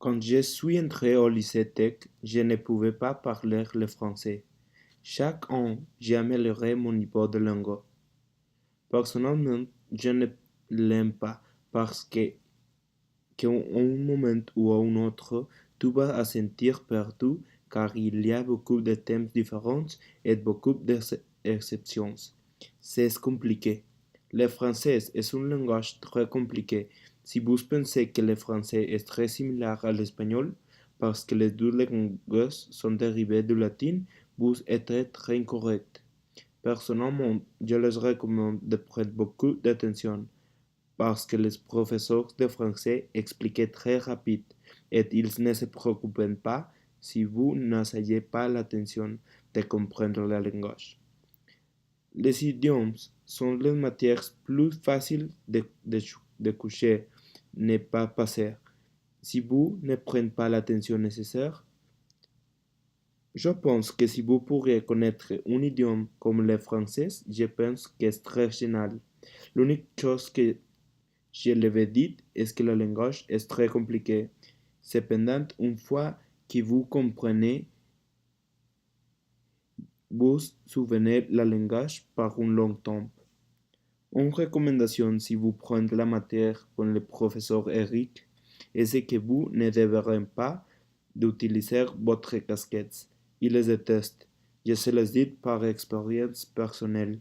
Quand je suis entré au lycée Tech, je ne pouvais pas parler le français. Chaque an, j'ai amélioré mon niveau de langue. Personnellement, je ne l'aime pas parce qu'à un moment ou à un autre, tu vas te sentir perdu car il y a beaucoup de thèmes différents et beaucoup d'exceptions. C'est compliqué. Le français est un langage très compliqué. Si vous pensez que le français est très similaire à l'espagnol, parce que les deux langues sont dérivées du latin, vous êtes très incorrect. Personnellement, je les recommande de prendre beaucoup d'attention parce que les professeurs de français expliquaient très rapide et ils ne se préoccupent pas si vous n'essayez pas l'attention de comprendre le langage. Les idiomes sont les matières plus faciles de coucher, ne pas passer. Si vous ne prenez pas l'attention nécessaire, je pense que si vous pourriez connaître un idiome comme le français, je pense que c'est très génial. L'unique chose que je l'avais dit est que le langage est très compliqué. Cependant, une fois que vous comprenez, vous souvenez le langage par un long temps. Une recommandation si vous prenez la matière con le professeur Eric est que vous ne devrez pas d'utiliser votre casquette. Il les déteste. Je se les dis par expérience personnelle.